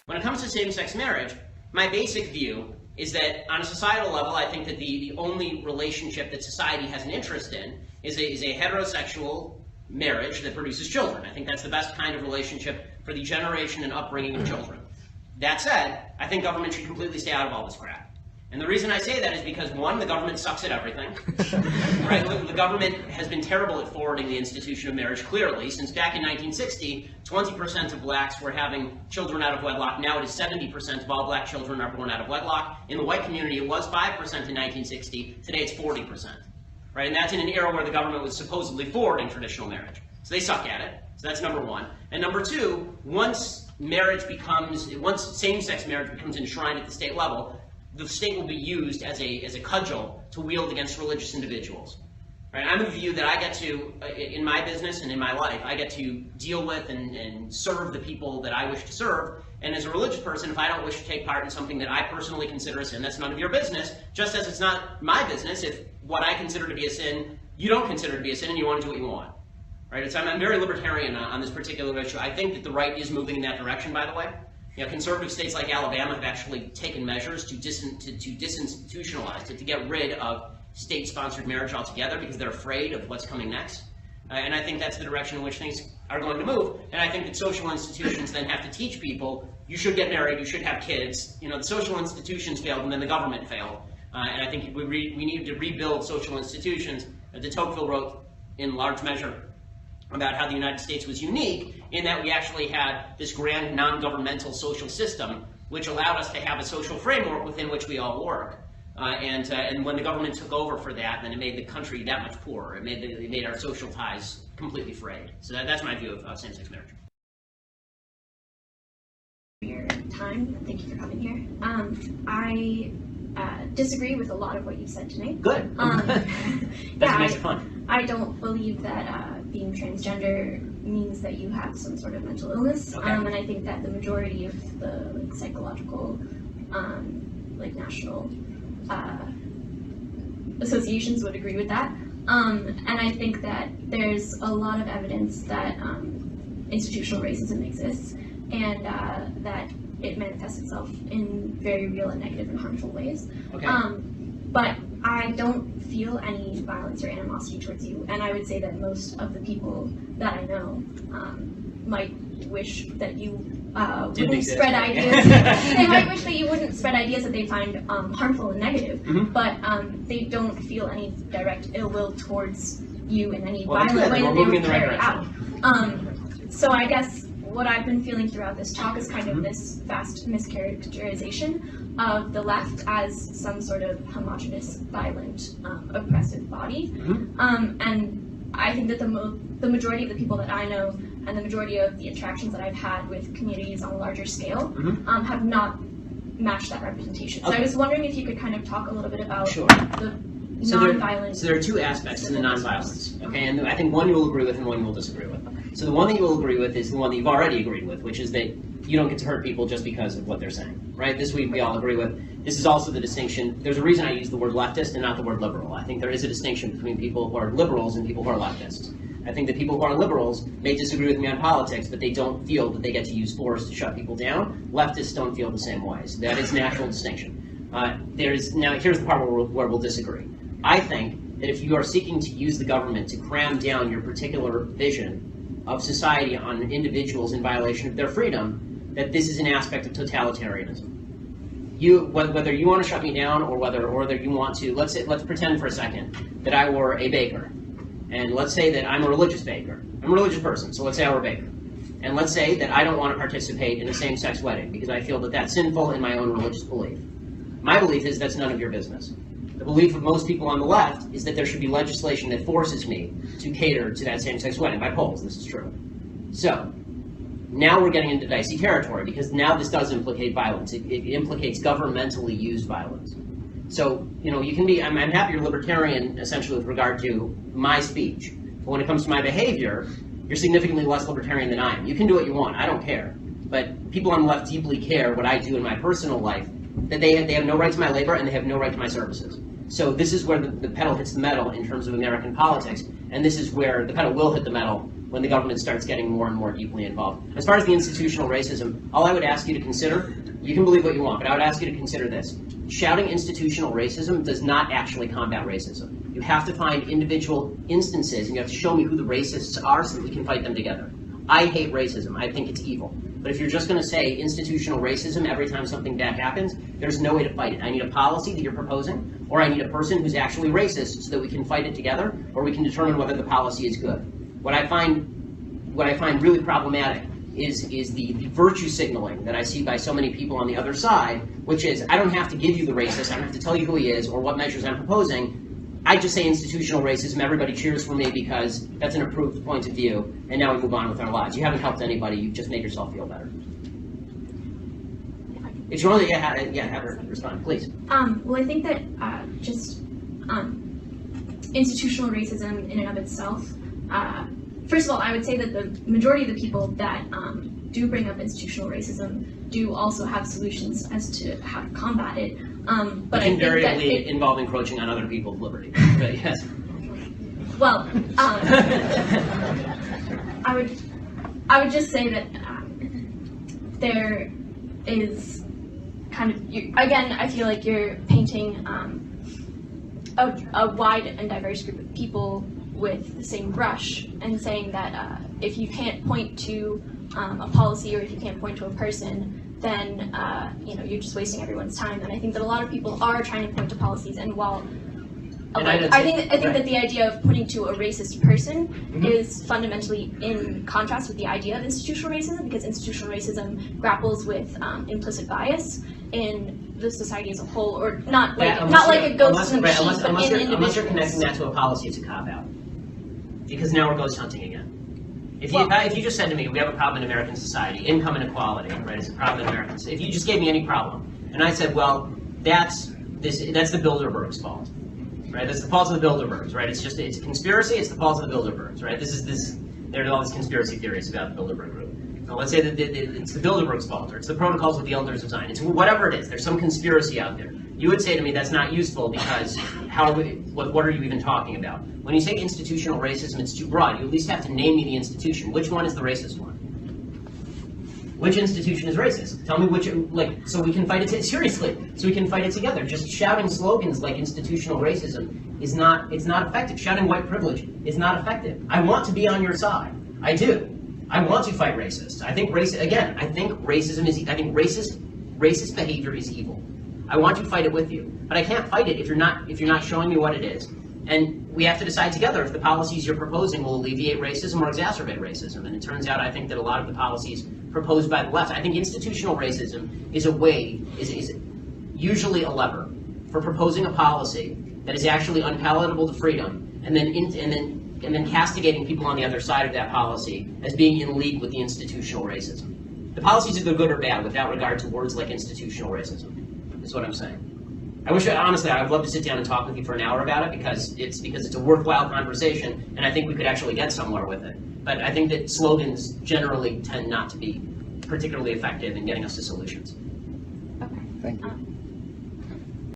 When it comes to same-sex marriage, my basic view is that on a societal level, I think that the only relationship that society has an interest in is a heterosexual marriage that produces children. I think that's the best kind of relationship for the generation and upbringing of children. That said, I think government should completely stay out of all this crap. And the reason I say that is because, one, the government sucks at everything. Right? The government has been terrible at forwarding the institution of marriage, clearly. Since back in 1960, 20% of blacks were having children out of wedlock. Now it is 70% of all black children are born out of wedlock. In the white community, it was 5% in 1960. Today it's 40%. Right? And that's in an era where the government was supposedly forwarding traditional marriage. So they suck at it. So that's number one. And number two, once same-sex marriage becomes enshrined at the state level, the state will be used as a cudgel to wield against religious individuals. Right? I'm of the view that I get to, in my business and in my life, I get to deal with and serve the people that I wish to serve. And as a religious person, if I don't wish to take part in something that I personally consider a sin, that's none of your business, just as it's not my business if what I consider to be a sin, you don't consider to be a sin and you want to do what you want. Right? I'm very libertarian on this particular issue. I think that the right is moving in that direction, by the way. You know, conservative states like Alabama have actually taken measures to disinstitutionalize it, to get rid of state-sponsored marriage altogether because they're afraid of what's coming next. And I think that's the direction in which things are going to move. And I think that social institutions then have to teach people, you should get married, you should have kids. You know, the social institutions failed and then the government failed. And I think we need to rebuild social institutions. De Tocqueville wrote in large measure about how the United States was unique in that we actually had this grand non-governmental social system which allowed us to have a social framework within which we all work. And when the government took over for that, then it made the country that much poorer. It made our social ties completely frayed. So that's my view of same-sex marriage. Your time. Thank you for coming here. I disagree with a lot of what you said tonight. Good. That makes it fun. I don't believe that being transgender means that you have some sort of mental illness. Okay. And I think that the majority of the psychological, national associations would agree with that. And I think that there's a lot of evidence that institutional racism exists and that it manifests itself in very real and negative and harmful ways. Okay. But I don't feel any violence or animosity towards you, and I would say that most of the people that I know might wish that you wouldn't spread ideas. They might wish that you wouldn't spread ideas that they find harmful and negative, but they don't feel any direct ill will towards you in any violent way that they would carry out. So I guess what I've been feeling throughout this talk is kind of this vast mischaracterization of the left as some sort of homogenous, violent, oppressive body. And I think that the majority of the people that I know and the majority of the interactions that I've had with communities on a larger scale have not matched that representation. So I was wondering if you could kind of talk a little bit about the non-violence. So there are two aspects to the non-violence, okay? And I think one you will agree with and one you will disagree with. So the one that you will agree with is the one that you've already agreed with, which is that you don't get to hurt people just because of what they're saying, right? This we all agree with. This is also the distinction. There's a reason I use the word leftist and not the word liberal. I think there is a distinction between people who are liberals and people who are leftists. I think that people who are liberals may disagree with me on politics, but they don't feel that they get to use force to shut people down. Leftists don't feel the same way. So that is a natural distinction. Now, here's the part where we'll disagree. I think that if you are seeking to use the government to cram down your particular vision of society on individuals in violation of their freedom, that this is an aspect of totalitarianism. Whether you want to shut me down or whether you want to, let's pretend for a second that I were a baker, and let's say that I'm a religious baker. I'm a religious person, so let's say I were a baker. And let's say that I don't want to participate in a same-sex wedding because I feel that that's sinful in my own religious belief. My belief is that's none of your business. The belief of most people on the left is that there should be legislation that forces me to cater to that same-sex wedding. By polls, this is true. So, now we're getting into dicey territory because now this does implicate violence. It implicates governmentally used violence. So, you can be, I'm happy you're libertarian essentially with regard to my speech. But when it comes to my behavior, you're significantly less libertarian than I am. You can do what you want, I don't care. But people on the left deeply care what I do in my personal life, that they have no right to my labor and they have no right to my services. So this is where the pedal hits the metal in terms of American politics, and this is where the pedal will hit the metal when the government starts getting more and more deeply involved. As far as the institutional racism, all I would ask you to consider, you can believe what you want, but I would ask you to consider this. Shouting institutional racism does not actually combat racism. You have to find individual instances, and you have to show me who the racists are so that we can fight them together. I hate racism. I think it's evil. But if you're just going to say institutional racism every time something bad happens, there's no way to fight it. I need a policy that you're proposing, or I need a person who's actually racist so that we can fight it together, or we can determine whether the policy is good. What I find really problematic is the virtue signaling that I see by so many people on the other side, which is, I don't have to give you the racist, I don't have to tell you who he is or what measures I'm proposing. I just say institutional racism, everybody cheers for me because that's an approved point of view, and now we move on with our lives. You haven't helped anybody, you've just made yourself feel better. If you want to have her respond, please. Well, I think that institutional racism in and of itself, first of all, I would say that the majority of the people that do bring up institutional racism do also have solutions as to how to combat it. But I think that invariably involve encroaching on other people's liberty. But yes. Well, I would just say that there is kind of, again, I feel like you're painting a wide and diverse group of people with the same brush and saying that if you can't point to a policy or if you can't point to a person, then you're just wasting everyone's time. And I think that a lot of people are trying to point to policies, and while I think that the idea of pointing to a racist person is fundamentally in contrast with the idea of institutional racism, because institutional racism grapples with implicit bias in the society as a whole, or not like a ghost in the machine, but in individuals. Unless you're connecting that to a policy, it's a cop-out. Because now we're ghost hunting again. If you just said to me, we have a problem in American society, income inequality, right, is a problem in American society. If you just gave me any problem, and I said, well, that's the Bilderbergs' fault, right? That's the fault of the Bilderbergs, right? It's a conspiracy, it's the fault of the Bilderbergs, right? There are all these conspiracy theories about the Bilderberg group. Now, let's say that it's the Bilderbergs' fault, or it's the Protocols of the Elders of Zion. It's whatever it is, there's some conspiracy out there. You would say to me, that's not useful because what are you even talking about? When you say institutional racism, it's too broad. You at least have to name me the institution. Which one is the racist one? Which institution is racist? Tell me which, so we can fight it, seriously, so we can fight it together. Just shouting slogans like institutional racism is not effective. Shouting white privilege is not effective. I want to be on your side. I do. I want to fight racists. I think racist behavior is evil. I want to fight it with you, but I can't fight it if you're not showing me what it is. And we have to decide together if the policies you're proposing will alleviate racism or exacerbate racism. And it turns out, I think, that a lot of the policies proposed by the left, I think institutional racism is usually a lever for proposing a policy that is actually unpalatable to freedom, and then castigating people on the other side of that policy as being in league with the institutional racism. The policies are good or bad without regard to words like institutional racism, is what I'm saying. Honestly, I would love to sit down and talk with you for an hour about it because it's a worthwhile conversation, and I think we could actually get somewhere with it. But I think that slogans generally tend not to be particularly effective in getting us to solutions. Thank you.